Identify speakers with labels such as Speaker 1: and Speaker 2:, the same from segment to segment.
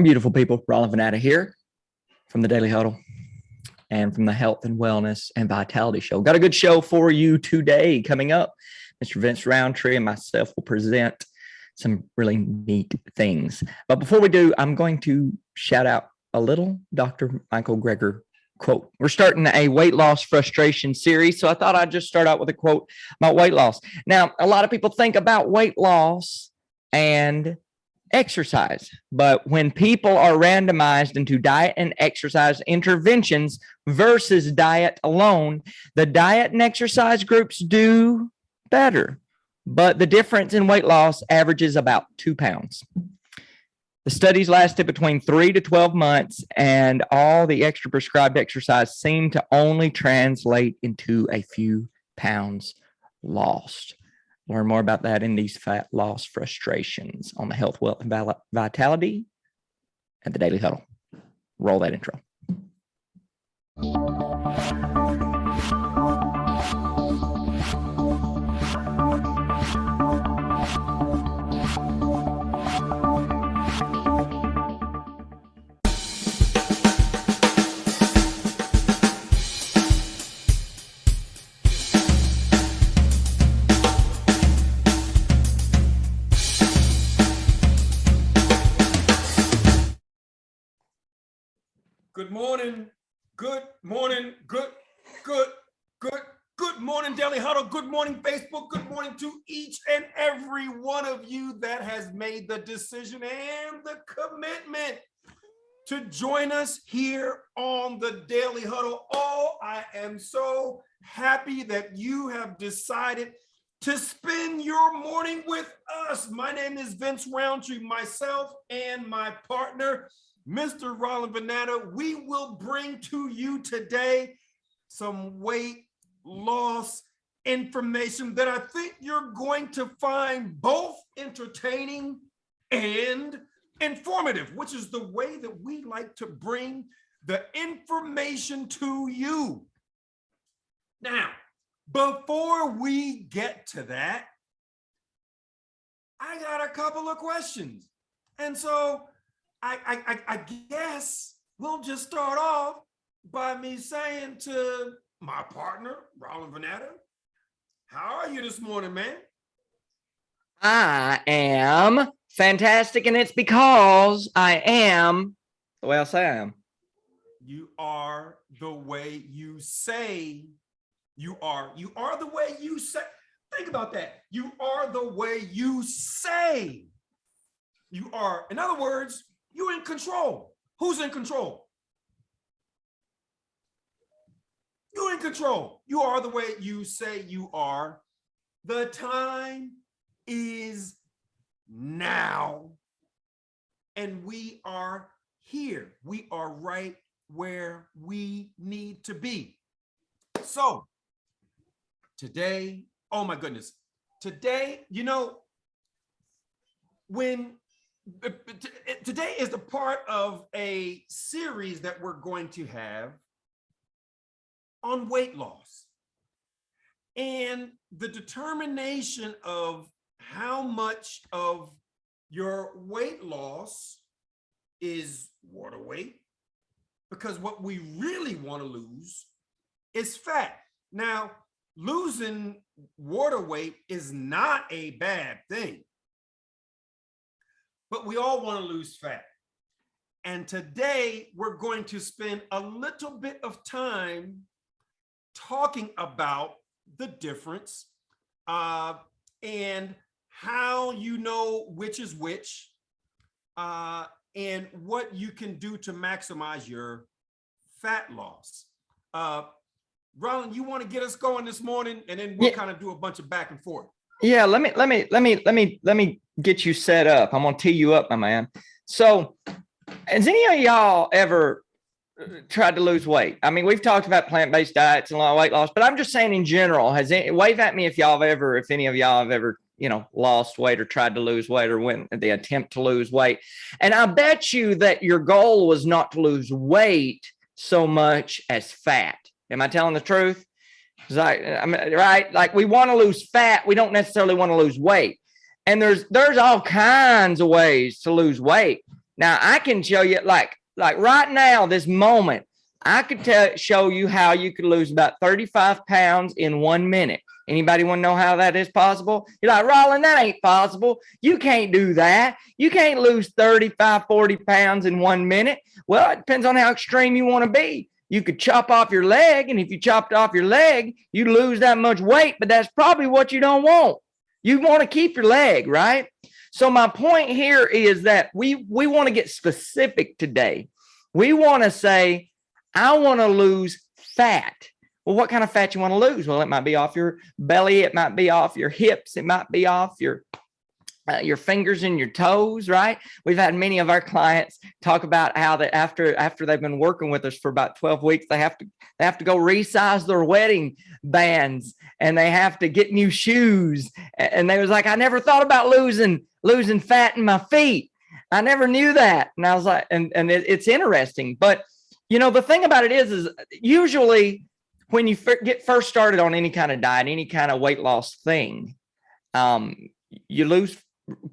Speaker 1: Beautiful people, Rawlin Vanatta here from the Daily Huddle and from the Health and Wellness and Vitality Show. Got a good show for you today coming up. Mr. Vince Rountree and myself will present some really neat things. But before we do, I'm going to shout out a little Dr. Michael Greger quote. We're starting a weight loss frustration series, so I thought I'd just start out with a quote about weight loss. Now, a lot of people think about weight loss and exercise, but when people are randomized into diet and exercise interventions versus diet alone, the diet and exercise groups do better, but the difference in weight loss averages about 2 pounds. The studies lasted between 3 to 12 months, and all the extra prescribed exercise seemed to only translate into a few pounds lost. Learn more about that in these fat loss frustrations on the Health, Wealth, and Vitality at the Daily Huddle. Roll that intro.
Speaker 2: Good morning, good morning, good morning, Daily Huddle. Good morning, Facebook. Good morning to each and every one of you that has made the decision and the commitment to join us here on the Daily Huddle. Oh, I am so happy that you have decided to spend your morning with us. My name is Vince Rountree, myself and my partner, Mr. Rawlin Vanatta. We will bring to you today some weight loss information that I think you're going to find both entertaining and informative, which is the way that we like to bring the information to you. Now, before we get to that, I got a couple of questions. And so I guess we'll just start off by me saying to my partner, Rawlin Vanatta, how are you this morning, man?
Speaker 1: I am fantastic, and it's because I am the way I say I am.
Speaker 2: You are the way you say you are. You are the way you say. Think about that. You are the way you say you are. In other words, you're in control. Who's in control? You're in control. You are the way you say you are. The time is now. And we are here. We are right where we need to be. So today, oh my goodness. Today, today is the part of a series that we're going to have on weight loss and the determination of how much of your weight loss is water weight, because what we really want to lose is fat. Now, losing water weight is not a bad thing, but we all want to lose fat. And today we're going to spend a little bit of time talking about the difference and how you know which is which and what you can do to maximize your fat loss. Rawlin, you want to get us going this morning, and then we'll kind of do a bunch of back and forth.
Speaker 1: Yeah, let me get you set up. I'm gonna tee you up, my man. So, has any of y'all ever tried to lose weight? I mean, we've talked about plant-based diets and a lot of weight loss, but I'm just saying in general. Wave at me if any of y'all have ever, lost weight or tried to lose weight or went the attempt to lose weight. And I bet you that your goal was not to lose weight so much as fat. Am I telling the truth? Right? Like, we want to lose fat. We don't necessarily want to lose weight. And there's all kinds of ways to lose weight. Now I can show you like right now, this moment, I could show you how you could lose about 35 pounds in 1 minute. Anybody want to know how that is possible? You're like, Rawlin, that ain't possible. You can't do that. You can't lose 35, 40 pounds in 1 minute. Well, it depends on how extreme you want to be. You could chop off your leg, and if you chopped off your leg, you lose that much weight, but that's probably what you don't want. You want to keep your leg, right? So my point here is that we want to get specific today. We want to say, I want to lose fat. Well, what kind of fat you want to lose? Well, it might be off your belly. It might be off your hips. It might be off your fingers and your toes, right? We've had many of our clients talk about how that after they've been working with us for about 12 weeks, they have to go resize their wedding bands, and they have to get new shoes. And they was like, I never thought about losing fat in my feet. I never knew that. And I was like, and it's interesting. But you know, the thing about it is usually when you get first started on any kind of diet, any kind of weight loss thing, you lose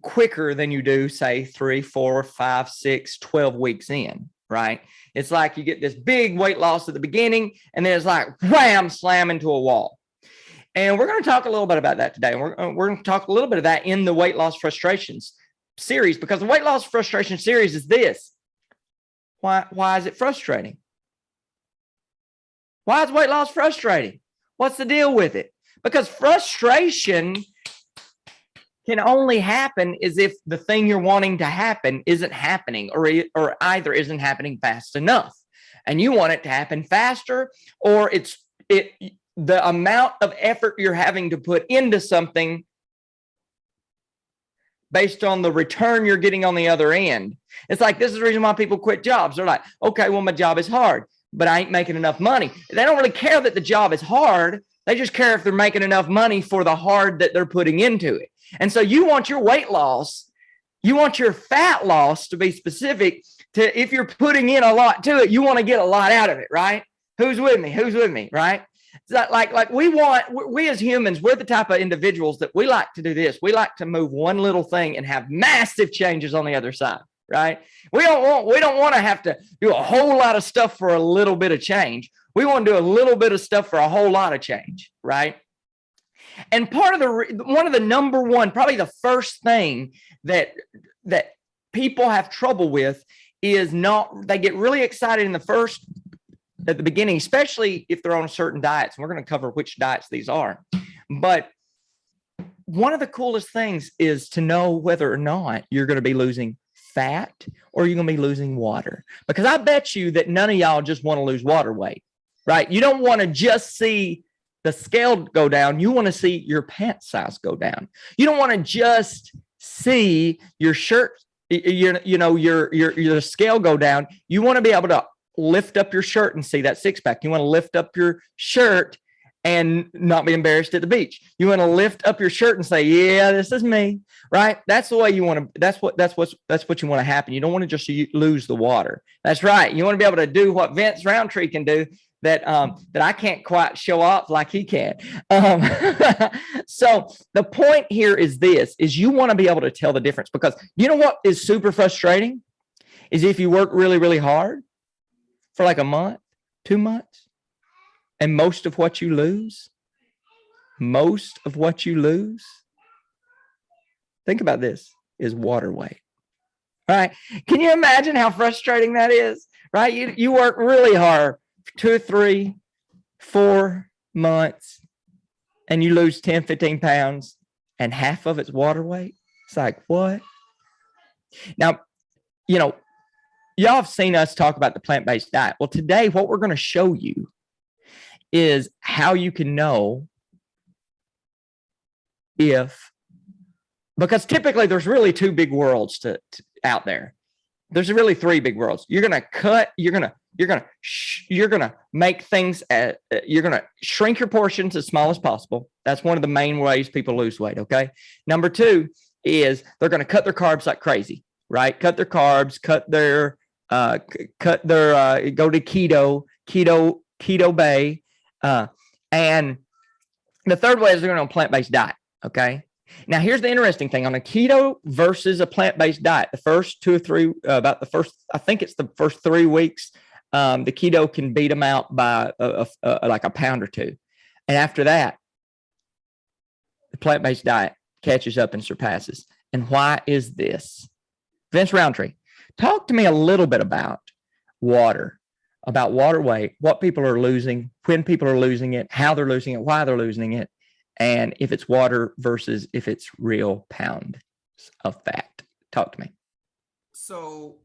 Speaker 1: quicker than you do, say 3, 4, 5, 6, 12 weeks in, right? It's like you get this big weight loss at the beginning, and then it's like, wham, slam into a wall. And we're going to talk a little bit about that today. We're going to talk a little bit of that in the weight loss frustrations series, because the weight loss frustration series is this. Why is it frustrating? Why is weight loss frustrating? What's the deal with it? Because frustration can only happen as if the thing you're wanting to happen isn't happening, or either isn't happening fast enough, and you want it to happen faster, or the amount of effort you're having to put into something based on the return you're getting on the other end. It's like, this is the reason why people quit jobs. They're like, okay, well, my job is hard, but I ain't making enough money. They don't really care that the job is hard. They just care if they're making enough money for the hard that they're putting into it. And so you want your weight loss, you want your fat loss, to be specific, to if you're putting in a lot to it, you want to get a lot out of it, right? Who's with me, right? Like we as humans, we're the type of individuals that we like to do this. We like to move one little thing and have massive changes on the other side, right? We don't want to have to do a whole lot of stuff for a little bit of change. We want to do a little bit of stuff for a whole lot of change, right? And part of one of the number one, probably the first thing that people have trouble with is they get really excited at the beginning, especially if they're on certain diets. And we're going to cover which diets these are. But one of the coolest things is to know whether or not you're going to be losing fat or you're going to be losing water. Because I bet you that none of y'all just want to lose water weight, right? You don't want to just see the scale go down. You want to see your pant size go down. You don't want to just see your shirt, your scale go down. You want to be able to lift up your shirt and see that six pack. You want to lift up your shirt and not be embarrassed at the beach. You want to lift up your shirt and say, yeah, this is me, right? That's the way you want to, that's what you want to happen. You don't want to just lose the water. That's right. You want to be able to do what Vince Rountree can do that I can't quite show off like he can. So the point here is you want to be able to tell the difference, because you know what is super frustrating is if you work really, really hard for like a month, 2 months, and most of what you lose, think about this, is water weight. All right. Can you imagine how frustrating that is? Right? You work really hard for 2 or 3, 4 months, and you lose 10, 15 pounds, and half of it's water weight. It's like, what? Now, y'all have seen us talk about the plant-based diet. Well, today, what we're going to show you is how you can know because typically there's really 2 big worlds out there. There's really 3 big worlds. You're going to cut, you're going to make things, you're going to shrink your portions as small as possible. That's one of the main ways people lose weight. Okay. Number 2 is they're going to cut their carbs like crazy, right? Cut their carbs, go to keto bay. And the third way is they're going to plant-based diet. Okay. Now, here's the interesting thing on a keto versus a plant-based diet. The first 2 or 3, I think it's the first 3 weeks, the keto can beat them out by like a pound or 2. And after that, the plant-based diet catches up and surpasses. And why is this? Vince Rountree, talk to me a little bit about water weight, what people are losing, when people are losing it, how they're losing it, why they're losing it, and if it's water versus if it's real pounds of fat. Talk to me.
Speaker 2: So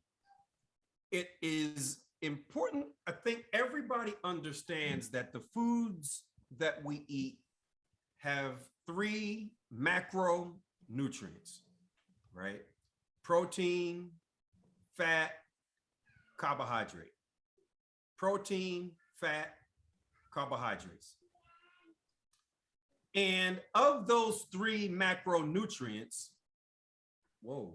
Speaker 2: it is important. I think everybody understands that the foods that we eat have 3 macronutrients, right? Protein, fat, carbohydrate. Protein, fat, carbohydrates. And of those 3 macronutrients, whoa,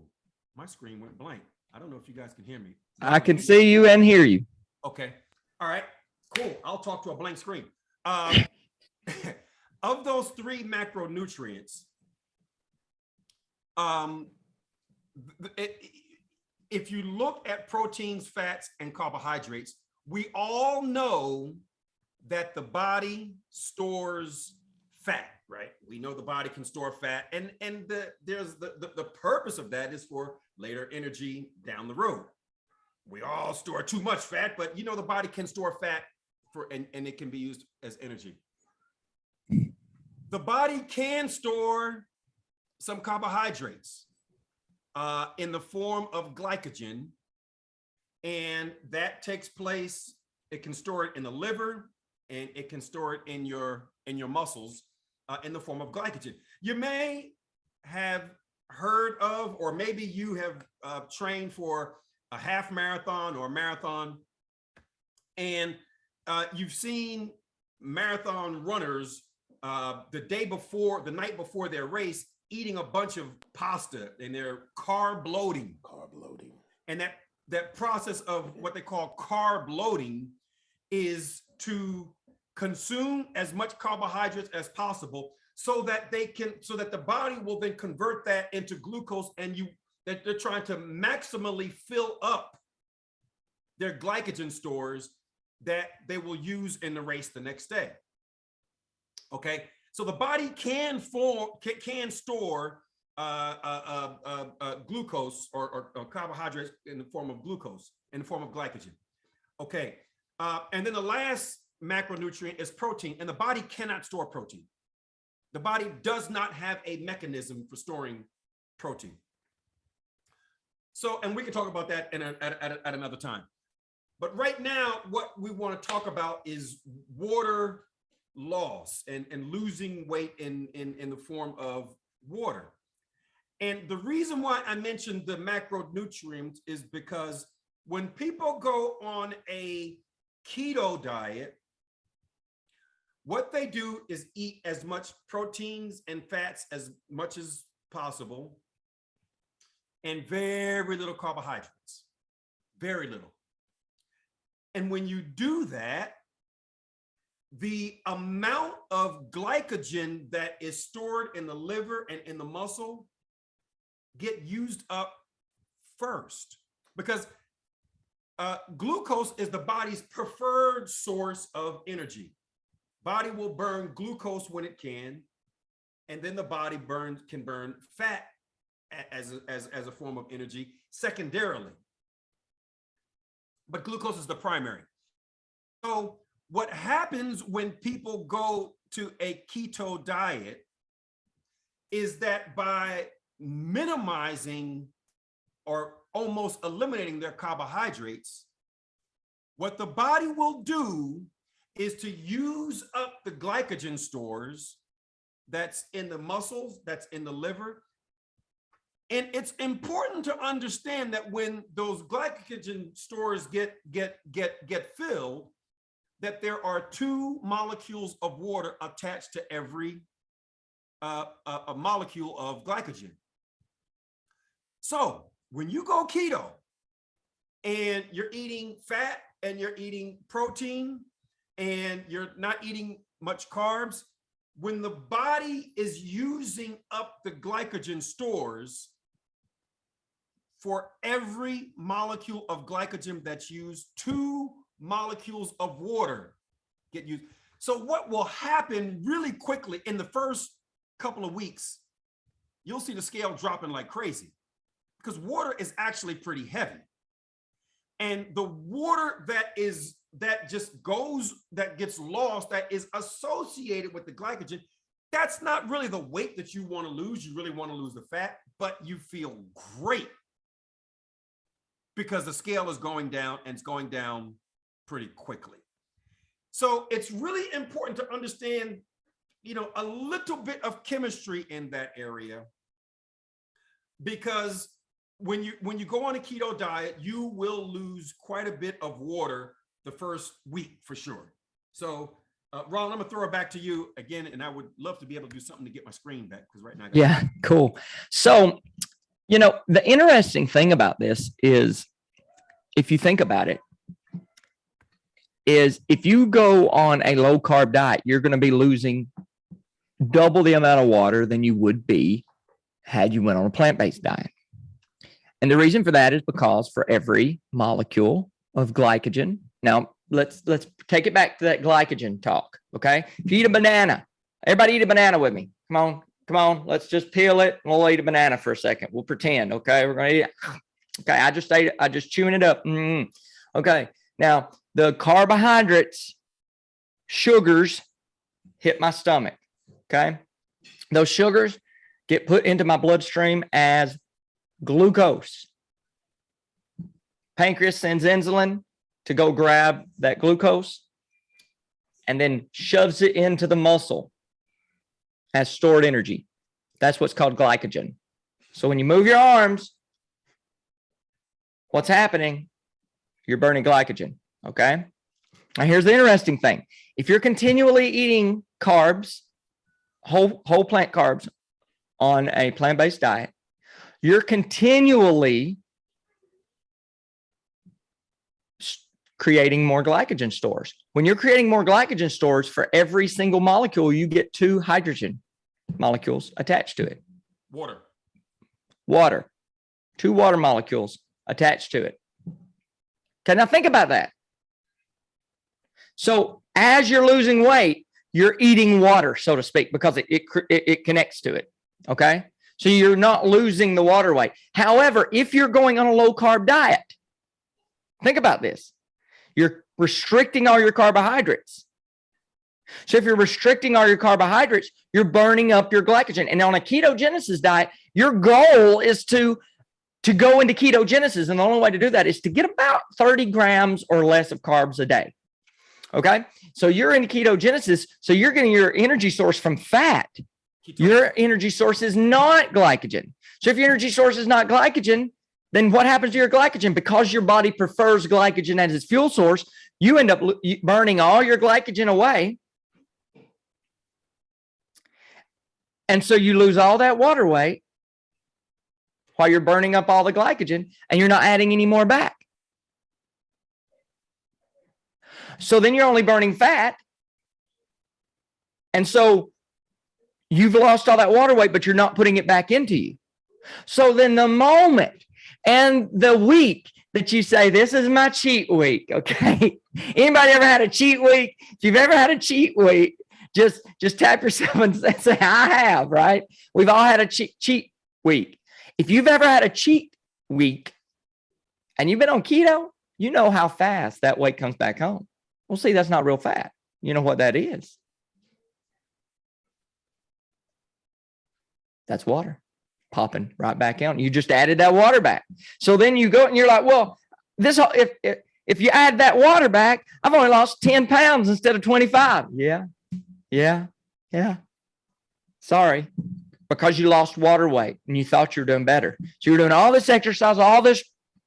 Speaker 2: my screen went blank. I don't know if you guys can hear me.
Speaker 1: I can see you and hear you.
Speaker 2: Okay. All right, cool. I'll talk to a blank screen. Of those 3 macronutrients, if you look at proteins, fats, and carbohydrates, we all know that the body stores fat, right? We know the body can store fat, and the purpose of that is for later energy down the road. We all store too much fat, but you know the body can store fat and it can be used as energy. The body can store some carbohydrates in the form of glycogen, and that takes place. It can store it in the liver, and it can store it in your muscles in the form of glycogen. You may have heard of, or maybe you have trained for a half marathon or a marathon, and you've seen marathon runners the night before their race eating a bunch of pasta, and they're carb loading. And that process of what they call carb loading is to consume as much carbohydrates as possible so that the body will then convert that into glucose, and that they're trying to maximally fill up their glycogen stores that they will use in the race the next day. Okay, so the body can store glucose or carbohydrates in the form of glucose, in the form of glycogen. Okay, and then the last macronutrient is protein, and the body cannot store protein. The body does not have a mechanism for storing protein. So, and we can talk about that at another time. But right now, what we want to talk about is water loss and losing weight in the form of water. And the reason why I mentioned the macronutrients is because when people go on a keto diet, what they do is eat as much proteins and fats as much as possible, and very little carbohydrates, very little. And when you do that, the amount of glycogen that is stored in the liver and in the muscle get used up first, because glucose is the body's preferred source of energy. Body will burn glucose when it can, and then the body can burn fat as a form of energy secondarily. But glucose is the primary. So what happens when people go to a keto diet is that by minimizing or almost eliminating their carbohydrates, what the body will do is to use up the glycogen stores that's in the muscles, that's in the liver. And it's important to understand that when those glycogen stores get filled, that there are 2 molecules of water attached to every a molecule of glycogen. So when you go keto and you're eating fat and you're eating protein and you're not eating much carbs, when the body is using up the glycogen stores, for every molecule of glycogen that's used, 2 molecules of water get used. So what will happen really quickly in the first couple of weeks, you'll see the scale dropping like crazy, because water is actually pretty heavy. And the water that gets lost, that is associated with the glycogen, that's not really the weight that you want to lose. You really want to lose the fat, but you feel great because the scale is going down, and it's going down pretty quickly. So it's really important to understand, a little bit of chemistry in that area, because when you go on a keto diet, you will lose quite a bit of water the first week for sure. So Rawlin, I'm gonna throw it back to you again, and I would love to be able to do something to get my screen back, because right now
Speaker 1: Yeah, cool. So, the interesting thing about this is, if you think about it, is if you go on a low carb diet, you're going to be losing double the amount of water than you would be had you went on a plant-based diet. And the reason for that is because for every molecule of glycogen, now let's take it back to that glycogen talk. Okay. If you eat a banana, everybody eat a banana with me. Come on. Let's just peel it. We'll eat a banana for a second. We'll pretend. Okay. We're going to eat it. Okay. I just ate it. I just chewing it up. Okay. Now the carbohydrates, sugars hit my stomach. Okay. Those sugars get put into my bloodstream as glucose. Pancreas sends insulin to go grab that glucose and then shoves it into the muscle as stored energy. That's what's called glycogen. So when you move your arms, what's happening? You're burning glycogen. Okay. Now here's the interesting thing. If you're continually eating carbs, whole plant carbs on a plant-based diet, you're continually creating more glycogen stores. When you're creating more glycogen stores, for every single molecule, you get 2 hydrogen molecules attached to it. Water. 2 water molecules attached to it. Okay, now think about that. So as you're losing weight, you're eating water, so to speak, because it connects to it. Okay. So you're not losing the water weight. However, if you're going on a low carb diet, think about this. You're restricting all your carbohydrates. So if you're restricting all your carbohydrates, you're burning up your glycogen. And on a ketogenesis diet, your goal is to go into ketogenesis. And the only way to do that is to get about 30 grams or less of carbs a day. Okay. So you're in ketogenesis. So you're getting your energy source from fat. Your energy source is not glycogen. So if your energy source is not glycogen, then what happens to your glycogen? Because your body prefers glycogen as its fuel source, you end up burning all your glycogen away. And so you lose all that water weight while you're burning up all the glycogen, and you're not adding any more back. So then you're only burning fat. And so you've lost all that water weight, but you're not putting it back into you. So then the moment and the week that you say, this is my cheat week, okay? Anybody ever had a cheat week? If you've ever had a cheat week, just tap yourself and say, I have, right? We've all had a cheat week. If you've ever had a cheat week and you've been on keto, you know how fast that weight comes back home. Well, see, that's not real fat. You know what that is? That's water popping right back out. You just added that water back. So then you go and you're like, well, if you add that water back, I've only lost 10 pounds instead of 25. Yeah. Sorry, because you lost water weight and you thought you were doing better. So you're doing all this exercise, all this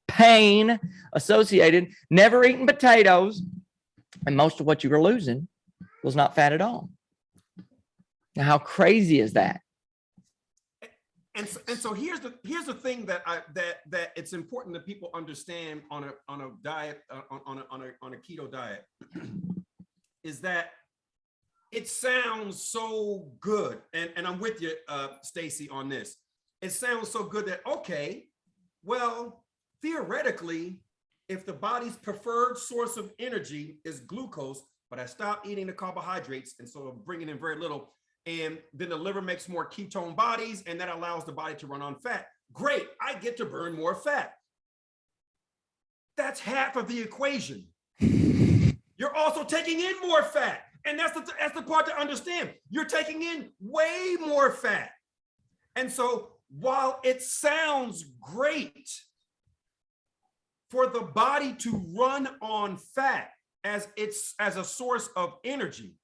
Speaker 1: pain associated, never eating potatoes. And most of what you were losing was not fat at all. Now, how crazy is that?
Speaker 2: And so here's the thing that it's important that people understand on a diet on a keto diet is that it sounds so good. And I'm with you, Stacy, on this. It sounds so good that, okay, well, theoretically, if the body's preferred source of energy is glucose, but I stop eating the carbohydrates, and so I'm bringing in very little, and then the liver makes more ketone bodies, and that allows the body to run on fat. Great, I get to burn more fat. That's half of the equation. You're also taking in more fat. And that's the part to understand. You're taking in way more fat. And so while it sounds great for the body to run on fat as a source of energy,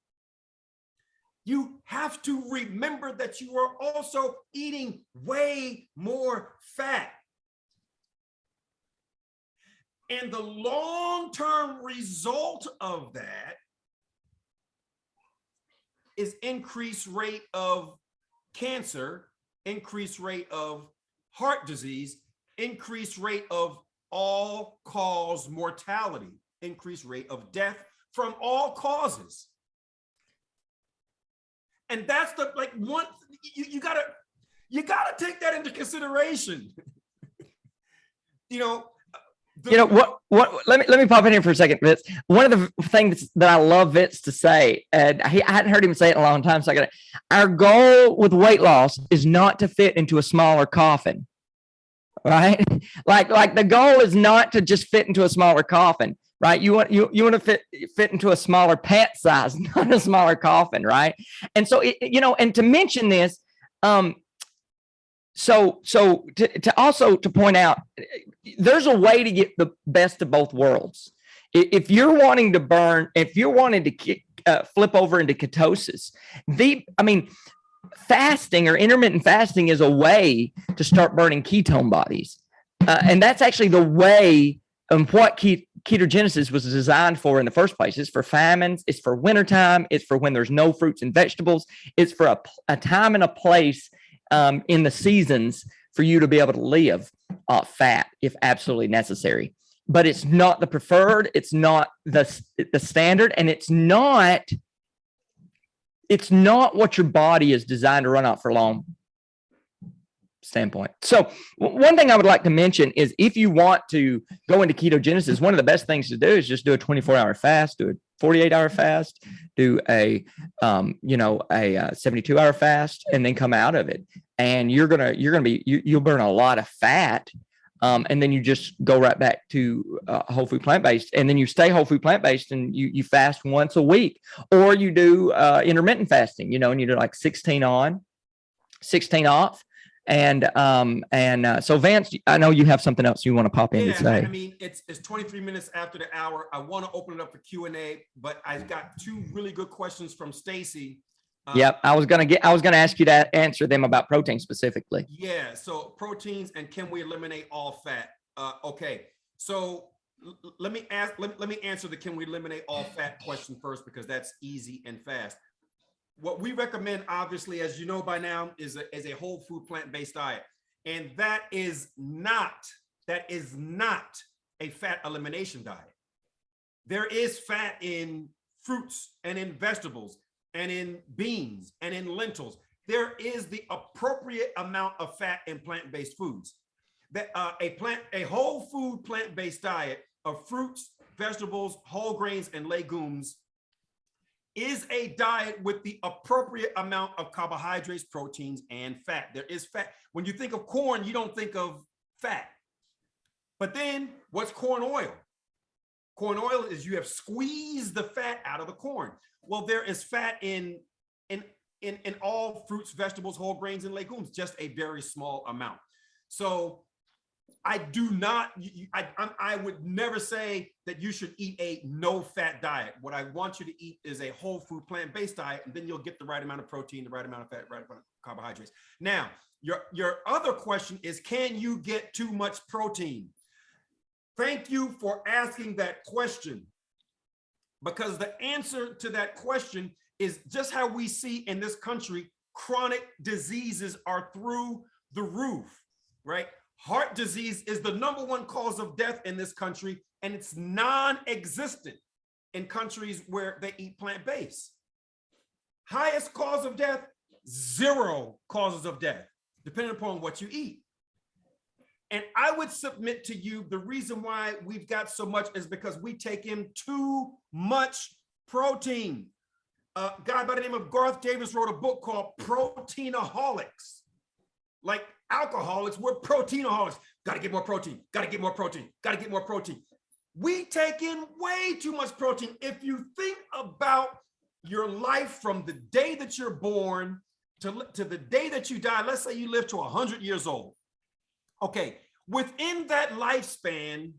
Speaker 2: you have to remember that you are also eating way more fat. And the long-term result of that is increased rate of cancer, increased rate of heart disease, increased rate of all-cause mortality, increased rate of death from all causes. And that's the one you gotta take that into consideration.
Speaker 1: What let me pop in here for a second, Vince. One of the things that I love Vince to say, and I hadn't heard him say it in a long time, so our goal with weight loss is not to fit into a smaller coffin, right? Like the goal is not to just fit into a smaller coffin, right? You want to fit into a smaller pant size, not a smaller coffin, right? And so and to mention this, so to also point out, there's a way to get the best of both worlds. If you're wanting to flip over into ketosis, fasting or intermittent fasting is a way to start burning ketone bodies. And that's actually the way what ketogenesis was designed for in the first place. It's for famines, it's for wintertime, it's for when there's no fruits and vegetables, it's for a time and a place in the seasons for you to be able to live fat if absolutely necessary. But it's not the preferred, it's not the standard, and it's not what your body is designed to run out for long standpoint. So one thing I would like to mention is if you want to go into ketogenesis, one of the best things to do is just do a 24-hour fast, do a 48-hour fast, do a 72-hour fast, and then come out of it. And you'll burn a lot of fat. And then you just go right back to whole food plant-based, and then you stay whole food plant-based, and you fast once a week, or you do intermittent fasting, and you do like 16 on, 16 off. And so Vance, I know you have something else you want to pop in to say.
Speaker 2: I mean, it's 23 minutes after the hour. I want to open it up for Q&A, but I've got two really good questions from Stacy.
Speaker 1: Yep, I was gonna ask you to answer them about protein specifically.
Speaker 2: Yeah, so proteins and can we eliminate all fat? Okay, so let me answer the can we eliminate all fat question first, because that's easy and fast. What we recommend, obviously, as you know by now, is a whole food plant-based diet, and that is not a fat elimination diet. There is fat in fruits and in vegetables and in beans and in lentils. There is the appropriate amount of fat in plant-based foods. That a whole food plant-based diet of fruits, vegetables, whole grains, and legumes is a diet with the appropriate amount of carbohydrates, proteins, and fat. There is fat. When you think of corn, you don't think of fat. But then what's corn oil? Corn oil is you have squeezed the fat out of the corn. Well, there is fat in all fruits, vegetables, whole grains, and legumes, just a very small amount. So I would never say that you should eat a no-fat diet. What I want you to eat is a whole food plant-based diet, and then you'll get the right amount of protein, the right amount of fat, right amount of carbohydrates. Now, your other question is, can you get too much protein? Thank you for asking that question, because the answer to that question is just how we see in this country, chronic diseases are through the roof, right? Heart disease is the #1 cause of death in this country, and it's non-existent in countries where they eat plant-based. Highest cause of death, 0 causes of death, depending upon what you eat. And I would submit to you, the reason why we've got so much is because we take in too much protein. A guy by the name of Garth Davis wrote a book called Proteinaholics. Like alcoholics, we're proteinaholics. Got to get more protein, got to get more protein, got to get more protein. We take in way too much protein. If you think about your life from the day that you're born to the day that you die, let's say you live to 100 years old. Okay, within that lifespan,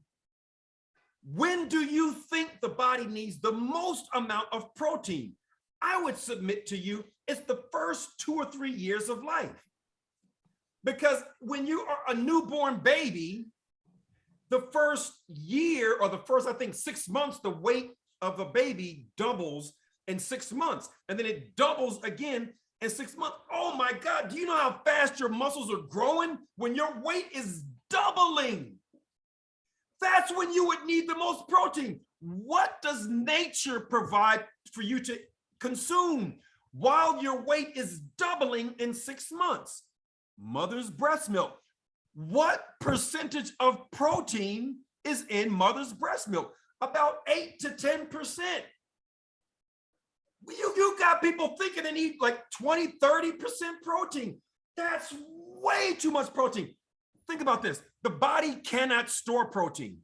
Speaker 2: when do you think the body needs the most amount of protein? I would submit to you, it's the first 2 or 3 years of life. Because when you are a newborn baby, the first year or the first, I think, 6 months, the weight of a baby doubles in 6 months. And then it doubles again in 6 months. Oh my God, do you know how fast your muscles are growing when your weight is doubling? That's when you would need the most protein. What does nature provide for you to consume while your weight is doubling in 6 months? Mother's breast milk. What percentage of protein is in mother's breast milk? About 8 to 10%. You got people thinking they need like 20, 30% protein. That's way too much protein. Think about this. The body cannot store protein.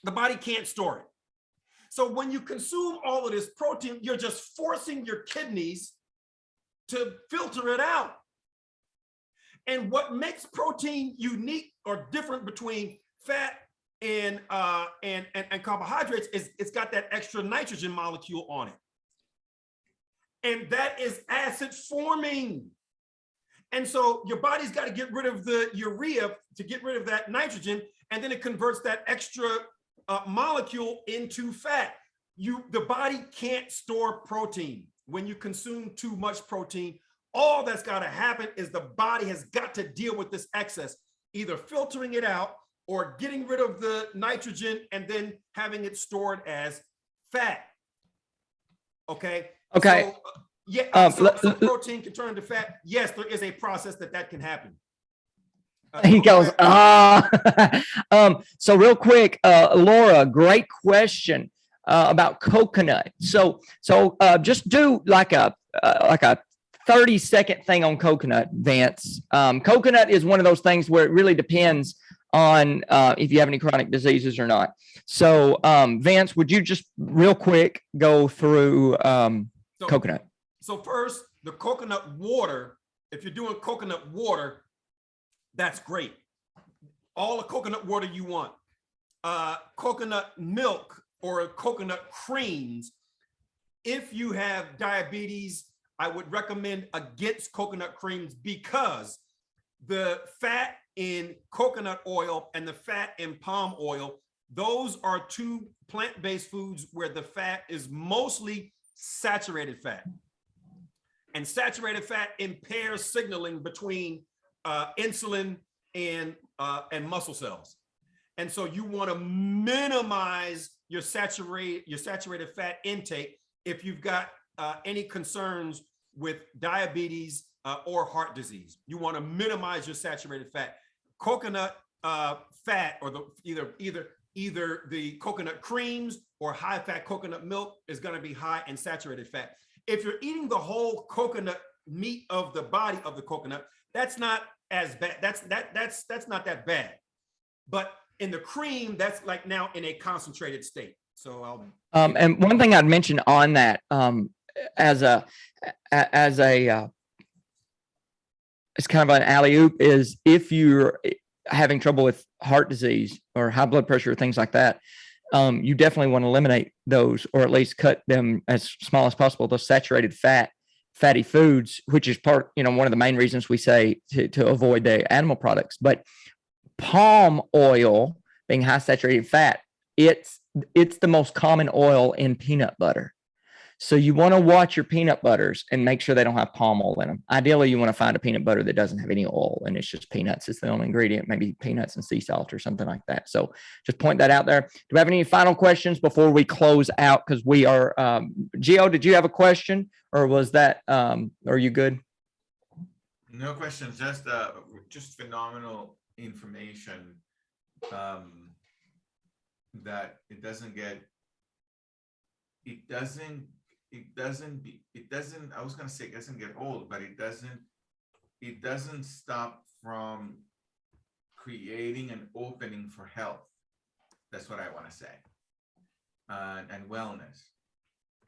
Speaker 2: The body can't store it. So when you consume all of this protein, you're just forcing your kidneys to filter it out. And what makes protein unique or different between fat and carbohydrates is it's got that extra nitrogen molecule on it. And that is acid forming. And so your body's got to get rid of the urea to get rid of that nitrogen, and then it converts that extra molecule into fat. The body can't store protein. When you consume too much protein, all that's got to happen is the body has got to deal with this excess, either filtering it out or getting rid of the nitrogen and then having it stored as fat. Okay.
Speaker 1: Okay.
Speaker 2: So protein can turn into fat. Yes, there is a process that can happen.
Speaker 1: He goes, so real quick, Laura, great question about coconut. So just do like a 30-second thing on coconut, Vance. Coconut is one of those things where it really depends on if you have any chronic diseases or not. So Vance, would you just real quick go through coconut?
Speaker 2: So first, the coconut water, if you're doing coconut water, that's great. All the coconut water you want. Coconut milk or coconut creams. If you have diabetes, I would recommend against coconut creams because the fat in coconut oil and the fat in palm oil, those are two plant-based foods where the fat is mostly saturated fat. And saturated fat impairs signaling between insulin and muscle cells. And so you want to minimize your saturated fat intake if you've got any concerns with diabetes or heart disease. You want to minimize your saturated fat. Coconut fat, or either the coconut creams or high fat coconut milk is going to be high in saturated fat. If you're eating the whole coconut meat of the body of the coconut, that's not as bad. That's not that bad. But in the cream, that's like now in a concentrated state. So
Speaker 1: and one thing I'd mention on that as a it's kind of an alley-oop is if you're having trouble with heart disease or high blood pressure, things like that, you definitely want to eliminate those, or at least cut them as small as possible. Those saturated fatty foods, which is one of the main reasons we say to avoid the animal products. But palm oil being high saturated fat, it's the most common oil in peanut butter. So you want to watch your peanut butters and make sure they don't have palm oil in them. Ideally, you want to find a peanut butter that doesn't have any oil and it's just peanuts. It's the only ingredient, maybe peanuts and sea salt or something like that. So just point that out there. Do we have any final questions before we close out? Because we are, Gio, did you have a question or was that, are you good?
Speaker 3: No questions, just phenomenal information that it doesn't, I was gonna say it doesn't get old, but it doesn't stop from creating an opening for health. That's what I want to say, and wellness.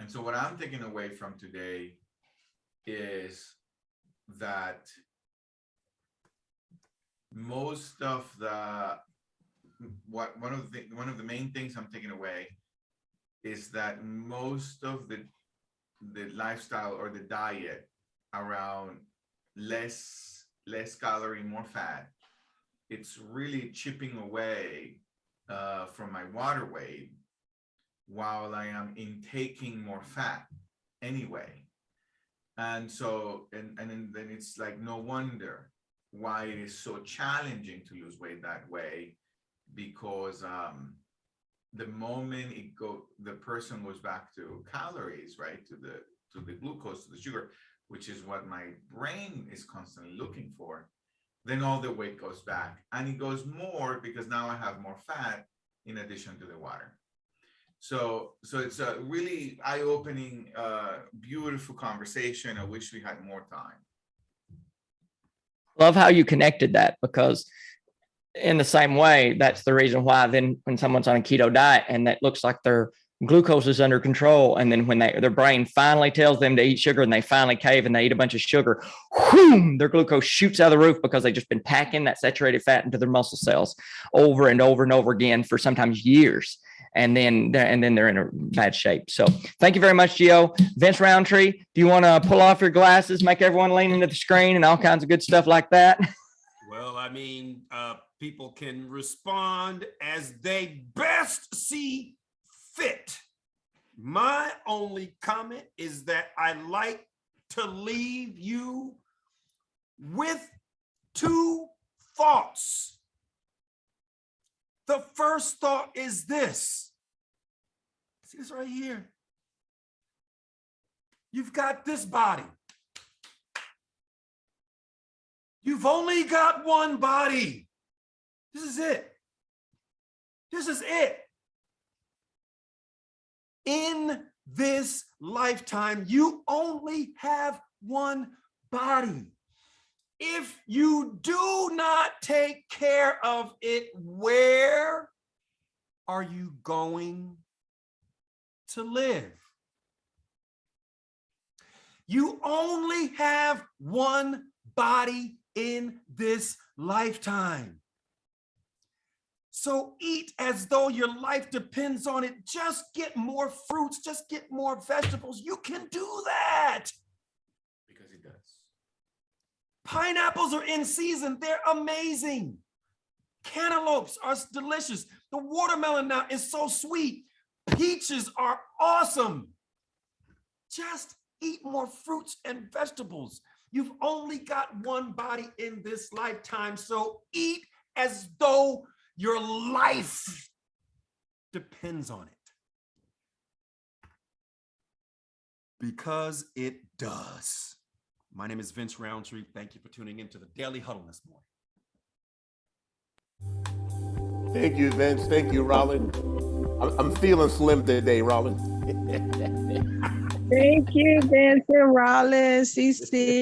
Speaker 3: And so what I'm taking away from today is that most of one of the main things I'm taking away is that most of the lifestyle or the diet around less calorie, more fat, it's really chipping away from my water weight while I am intaking more fat anyway. And so, and then it's like, no wonder why it is so challenging to lose weight that way, because the moment the person goes back to calories, right, to the glucose, to the sugar, which is what my brain is constantly looking for, then all the weight goes back, and it goes more because now I have more fat in addition to the water. So it's a really eye-opening, beautiful conversation. I wish we had more time.
Speaker 1: Love how you connected that, because in the same way, that's the reason why then when someone's on a keto diet and that looks like their glucose is under control, and then when their brain finally tells them to eat sugar and they finally cave and they eat a bunch of sugar, whoom, their glucose shoots out of the roof because they've just been packing that saturated fat into their muscle cells over and over and over again for sometimes years. And then they're in a bad shape. So thank you very much, Gio. Vince Rountree, do you want to pull off your glasses, make everyone lean into the screen and all kinds of good stuff like that?
Speaker 2: Well, I mean, people can respond as they best see fit. My only comment is that I like to leave you with two thoughts. The first thought is this. See this right here? You've got this body. You've only got one body. This is it. This is it. In this lifetime, you only have one body. If you do not take care of it, where are you going to live? You only have one body in this lifetime. So eat as though your life depends on it. Just get more fruits, just get more vegetables. You can do that.
Speaker 3: Because it does.
Speaker 2: Pineapples are in season. They're amazing. Cantaloupes are delicious. The watermelon now is so sweet. Peaches are awesome. Just eat more fruits and vegetables. You've only got one body in this lifetime, so eat as though your life depends on it. Because it does. My name is Vince Rountree. Thank you for tuning into the Daily Huddle this morning.
Speaker 4: Thank you, Vince. Thank you, Rawlin. I'm feeling slim today, Rawlin.
Speaker 5: Thank you, Vince and Rawlin, CC.